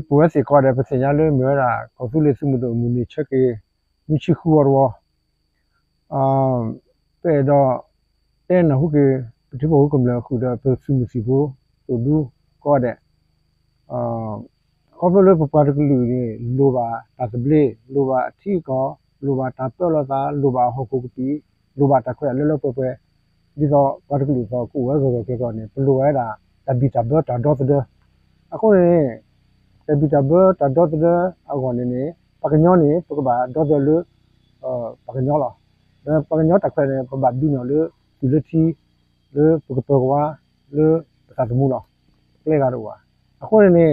poe se ko de pese ya le me ra ko su le su mu do mu ni che ke ni chi khu ro pe do te na hu ke ti bo ko le khu da pe su mu si bo to du ko de ko le pa de lu ni lo ba ta se ble lo ba thi ko lo ba ta pe lo ta lo ba ho ko pi lo ba ta khre le peဒီတော့ပါတကလူတော့ကိုယ်ဝဲဆိုတော့ပြောနေဘလိုရတာတဘီတာဘတာဒေါတ်တဲ့အခုနေတဘီတာဘတာဒေါတ်တဲ့အကောင်နေပကညောနေပကဘာဒေါတ်တယ်လို့ပကညောလားပကညောတက်ခဲ့ပဘာဒူနော်လို့ဒီလိုတီလို့ပကပကွာလို့ပကတမှုလားလေကတော့အခုနေ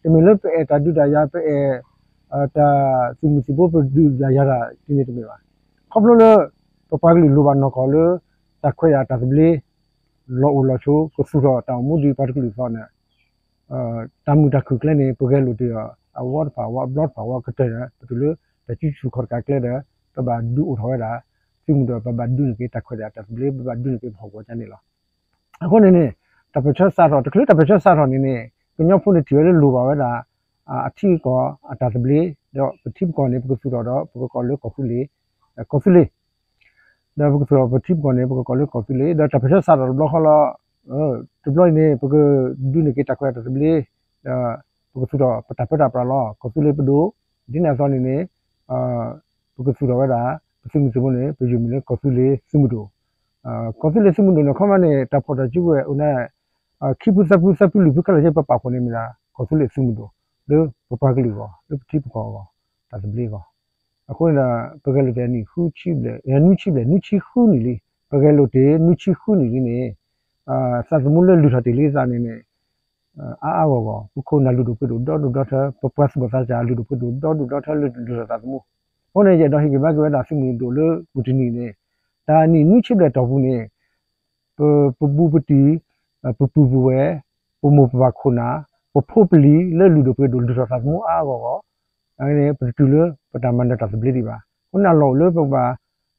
တမလို့ပဲတာဒူတာရပဲတာစီမစီဘောပဒူရတာဒီနေ့တည်းပါခပ်လို့ပပကလူလိုပါနော်ကောလို့တခွေရတာဘလေလောလောချိုကိုစုတော့တောင်မူဒီပါတကလူဖောင်းနေတမှုတခုကလည်းနေပကဲလို့တရားအဝတ်ပါဝတ်ဘလော့ပါဝတ်ကတဲ့တူလို့တချိစုခေါ်ကကလည်းတဲ့ပဘာဒူဥထောရတာသူမှုတော့ပဘာဒူကေတခွေရတာဘလေပဘာဒူကေဖောက်ပေါ်ချနေလားအခုနေနေတပချက်စားတော့တကလေးတပချက်စားတော့နေနေပညောဖို့နေတရလိုပါပဲဒါအထီကောအတာဘလေတော့ပတိကောနေပကစုတော့ပကကောလို့ကောဖူလေးဒါဘကဆိုပတိပေါ်နေပကကောလကောဖီလေဒါတဖက်စားတော့ဘလခလာဒပလိုင်းနေပကဒူနေကတခွဲတဘလေပကဆိုတော့ပတာပတာပလာကောဖီလေပဒိုဒီနာစောနေနေပကဆိုတော့ဝဒါပစိမစမနေပယူမီလေကောဖီလေစမှုတို့ကောဖီလေစမှုတို့ခမနေတဖို့တကျူဝဲဦးနေခိပုစပုလူပကလည်းပပခုနေမလားကောဖီလေစမှုတို့လေပပကလေးကောလေပတိပကောဒါတဘလေကောအခုနပကလို့တဲ့နီခူချိလေနုချိလေနုချိခူနီလေပကလို့တဲ့နုချိခူနီလေစသမှုလေလူထတယ်လေးစားနေနေအာဘောဘခုနလူတို့ပြတို့ဒေါ်ဒေါ်ပပစဘသာချာလူတို့ပြတို့ဒေါ်ဒေါ်လူတို့သမှုဟိုနေကြတော့ဟိကဘကဝဲတာစိမှုတို့လေဘူတနီနေဒါနီနုချိလေတော့ဘူးနေပဘူပတီပပူဘဝဲပမပခုနာပဖို့ပလီလေလူတို့ပြတို့လူတို့သမှုအာဘောအဲ့ဒီပတူလပတမန္တတာစပလီဒီပါခုနလောလေပပါ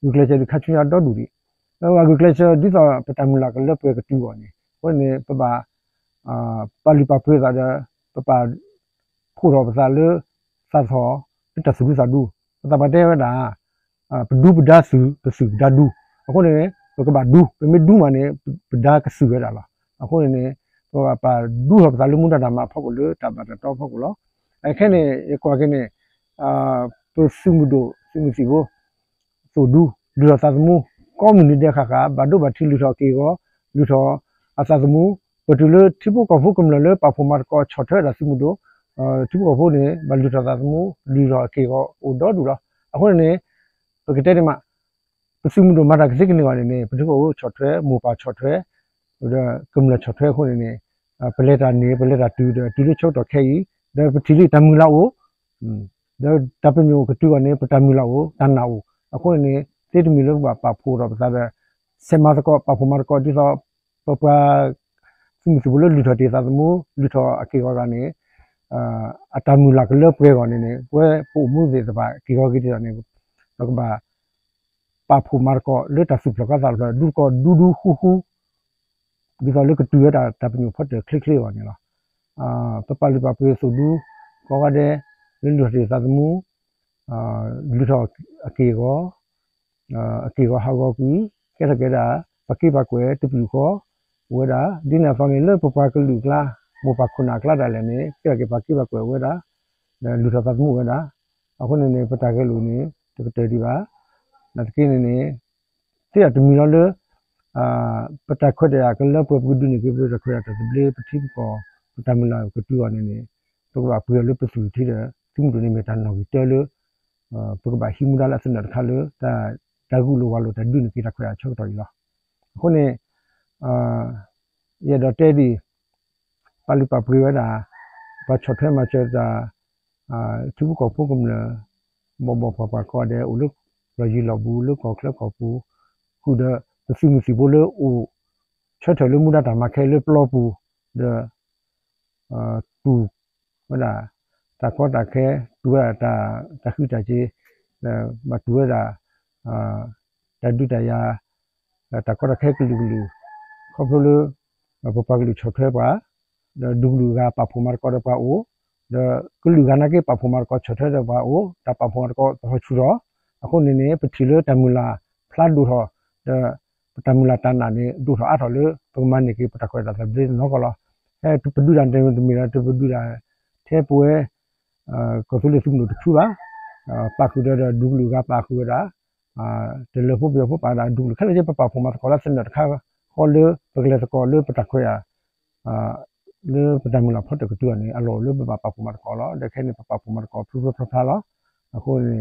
ဂူကလေချာခချွာတော့ဒူဒီလောဂူကလေချာဒီတော့ပတမူလာကလေပဲကတူပေါ်နေခုနေပပပါလီပါဖွေးတာပပခိုးတော့ပစာလေသတ်သောတဆူစာဒူပတပတဲဝဒါပဒူပဒါစုပစုဒါဒူအခုနေပကဘာဒူပမေဒူမနေပဒါကဆူရတာလားအခုနေပပဒူဟပစာလူမှုတာမှာဖောက်လို့တပါတော့ဖောက်လို့အဲ့ခဲနေကွာခဲနေပစုမှုတို့စုမှုစီကိုဆိုဒူလူတော်သသမှုကောမြူနီတဲ့ခါကဘာတို့ဘာထီလူတော်ကေကိုလူတော်အသသမှုပတူလတိပုကဖုကမလပဖမတ်ကောချော်ထဲရစုမှုတို့တိပုကဖုနေဘလူတော်သသမှုလူတော်ကေကိုအိုတော်ဒူလားအခုနေပကတဲ့မှာပစုမှုတို့မတာကစိကနေကနေနေပတူကိုချော်ထဲမူပါချော်ထဲကမလချော်ထဲခုနေပလက်တာနေပလက်တာတူလို့ချုပ်တော်ခဲကြီးဒါပတိလိတမူလာကိုဒါပမျိုးကတူကနေပတမူလာကိုတန်နာကိုအခုနေတိတမီလို့ပါဖို့တော့ဒါဆေမတ်ကောပဖမတ်ကောဒီတော့ပပစုမှုဘလို့လူတော်တေသာမှုလူတော်အကေကောကနေအတမူလာကလပွဲကောနေပွဲပို့မှုစေတပါကေကောကိတနေတော့ပါပဖမတ်ကောလွတ်တဆုပကသာဒူကောဒူဟူဒီတော့လေကတူရတာတပမျိုးဖတ်တယ်ခလစ်ကောနေလားပပလီပပွေးဆိုဒူကောကတဲ့လူတော်တေသာမှုလူတော်အကေကောဟာကောပြီကဲတာပကိပကွယ်တပူကောဝဲတာဒီနာဖောင်းလေပပကလူကလာမပခုနာကလာတယ်လေနေကဲပကိပကွယ်ဝဲတာလူတော်သမှုဝဲတာအခုနေပတာကဲလူနေတကတဲ့ဒီပါနတ်ကင်းနေတဲ့တမီလောလေပတာခွတ်ရကလပပဒုနေကပြရခွရတဲ့ဘလေပတိကောပတမလာကတူအနေနေတော့ဘာပွေလို့ပစုထီတယ်သူတို့နေမတန်တော့တဲလို့ပကဘာဟီမူဒါလာစနတ်ခါလို့တာဂူလိုဝါလို့တဒုနေကခွရချုပ်တော်ရလားခုနေရတော့တဲဒီပါဠိပပရိဝဒါဘာချောထဲမှာချက်တာသူကောပုကမလဘောပပကောတဲ့ဥလုရကြီးလောက်ဘူးလုကောကလကောပူခုဒစီမစီဘလို့အိုချက်တယ်လို့မူဒါတာမခဲလို့ပလောပူတူဝဒါတာကောတာခဲတူရတာတခုတကြီးမတူရတာတဒုတရာတာကောတာခဲကလူခေါပလို့ပပကလူချောထဲပါဒူလူကပဖမတ်ကောပါအို ก็หรือกันนะก็ปะพมาก็เฉยๆว่าโอ้แต่ปะพมาก็หัวชุดအခုနေနေပတိလတမူလာဖလာဒူထောတမူလာတန်နာနေဒူထောအထော်လေပမနိကေပတခွဲတာဘလနောကလာတူပဒူရန်တေမီရာတူပဒူရာသေးပွဲကောသူလေစုလို့တခုပါပါခုတဲ့ဒူလူကပါခုတာတလဖို့ပြဖို့ပါတာဒူလူခက်လေပပဖမတ်ကောလာစနတခါခေါ်လေပကလေကောလေပတခွဲလေပတမူလာဖတ်တကတူနေအလောလေပပဖမတ်ကောလာတခဲနေပပဖမတ်ကောဖူဖဖလာအခုနေ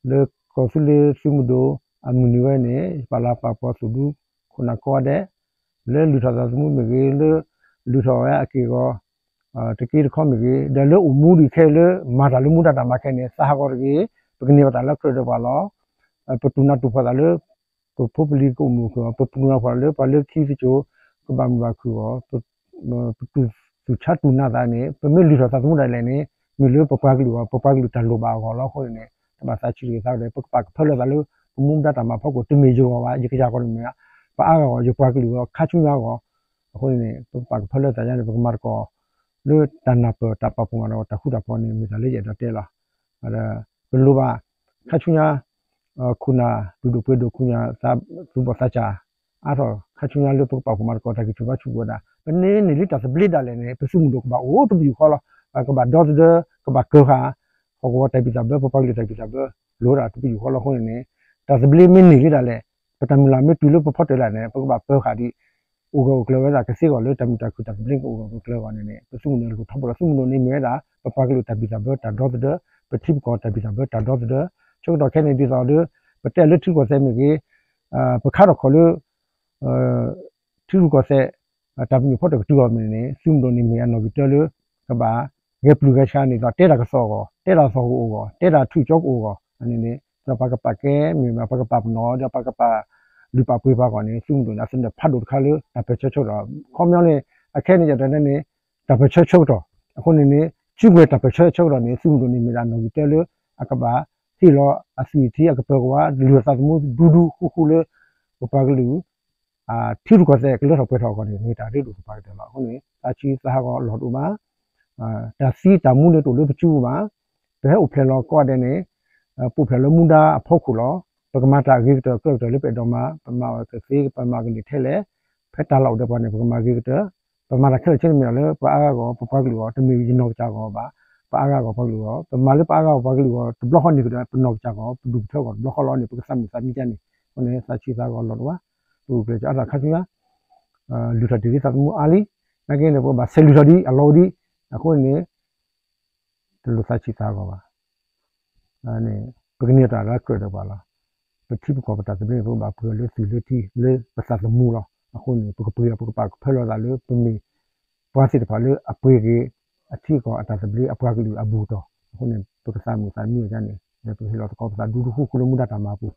လေကောစုလေစုမှုတို့အမှုနွေးနေပါလာပါပေါ်စုဒုခုနကောတဲ့လေလူထော်သမှုမြေလေလူထော်ရဲ့အကေကောတကီခေါမြေဒါလေအမှုဒီခဲလေမာတာလူမှုတာမခဲနေစာကောတကေပကနေပါလာခရဒပါလောပတူနာတူဖလာလေပုပလီကိုမူကောပပူနာဖလာလေပါလေခီစီချိုကဘာမဘာခုကောပတူသူချတူနာတာနေပမေလူထော်သမှုတိုင်းလည်းနေမြေလေပပကလူတန်လိုပါကောလောခေါ်နေมาซาชิริซาเลยปกปักเพิ่นละလို့มุมดาตามาဖောက်ကိုတမေကျော်ပါရေကြကောနေမြပါအားကောရေပွားကလူခါချွန်းရောအခုနေပကปักเพิ่นละတာရတယ်ပကမာကောလို့တန်နာပတပပမတော့တခုတာပေါ်နေမိတာလေးရတော့တဲလာအဲ့ဒါဘလို့ပါခါချွန်းရခုနာဒူပွေဒခုညာသာသူပစာချာအဲ့တော့ခါချွန်းရလို့ပကปักပမာကောတကိချူပါချူဝဒါဘနေနေလိတာစပလစ်ဒါလည်းနေပစုမှုတော့ကဘာအိုးတူပြီခေါ်လာကဘာဒေါ်ဒကဘာကောဟာဟောကောတိုင်ပီတာဘပပကလေးတိုင်ပီတာဘလိုရာတူပြီးခေါ်လို့ခေါင်းနေဒါစပလီမင်းနေရတာလေပတမလာမတူလို့ပဖော့တယ်လာနေပကပပခါဒီဥကောကလောကစီကောလို့တမတာခုတပလင်းဥကောကလောကနေနေပစုနေလို့ထပ်လို့စုမလို့နေမြဲတာပပကလေးတိုင်ပီတာဘတာဒေါ်ဒပတိကောတိုင်ပီတာဘတာဒေါ်ဒချုပ်တော့ခဲနေပြီးတော့ပတက်လက်ထူကိုစဲမိကြီးပခါတော့ခေါ်လို့ထူကိုစဲတပီဖော့တော့တူအောင်နေစုမလို့နေမြဲနော်ပြီးတော့ကဘာเก็บลูกชานี่ก็เตะตะกซอก็เตะตะซอโอก็เตะตะถุจอกโอก็อันนี้นี่จะปากกะปะแกมีมาปากกะปะนอจะปากกะปะလူပါပွေးပါကောနေစုံလို့နာစင်ဖတ်လို့ခါလို့တပချောတော့ခေါမြောင်းနေအခက်နေကြတဲ့နေတပချောတော့အခုနေနေကျုပ်ကတပချောတော့နေစုံလို့နေမိလာနော်တဲလို့အကဘာစီလောအစီတီအကပကွာလူသတ်မှုဒူဒူခုလေပကလူထီရကောစဲကလောတော့ပွဲထောက်ကောနေနေတာလေးလို့ပါတယ်လားအခုနေအချီသာကောလော်တူမှာဒါစီတမှုလို့လို့ချူပါဘဲဥဖလေလောကောတဲ့နေပူဖလေမှုတာအဖောက်ခုလောပကမတာဂိတကလလေးပဲတော့မှာပမာကစီပမာကလေးထဲလေဖက်တာလောက်တဲ့ပေါ်နေပကမဂိတပမာရခဲချင်းမြေလေပါအားကောပပကလူကောတမီရနောကြကောပါအားကောပကလူကောပမာလေးပါအားကောပကလူကောဘလော့ဟောနေကပနောကြကောဒုထောကောဘလော့ဟောလောနေပကစမ်းစမ်းကြနေဟိုနေစာချီသာကောလောတော့သူကကြတာခါချူလူထဒီသတ်မှုအာလီနကေနေပေါ်မှာဆယ်လူထဒီအလောဒီအခုနေတလူစာချီသားကောပါအဲ့ပကနေတာရခွတော့ပါလားပတိပကောပတာတပြေဘောပါဖလို့စီလို့တီလေပစတ်မှုလားအခုနေပကပွေပကပါဖလို့လာလို့ပမီပွားစီတဖာလို့အပွေကြီးအထီကောအတာတပြေအပွားကလေးအဘူတော့အခုနေပကစားမှုစာမျိုးကြနေဒီဟီလောကောပစာဒူဒူခုကလမှုဒတာမှာဘူး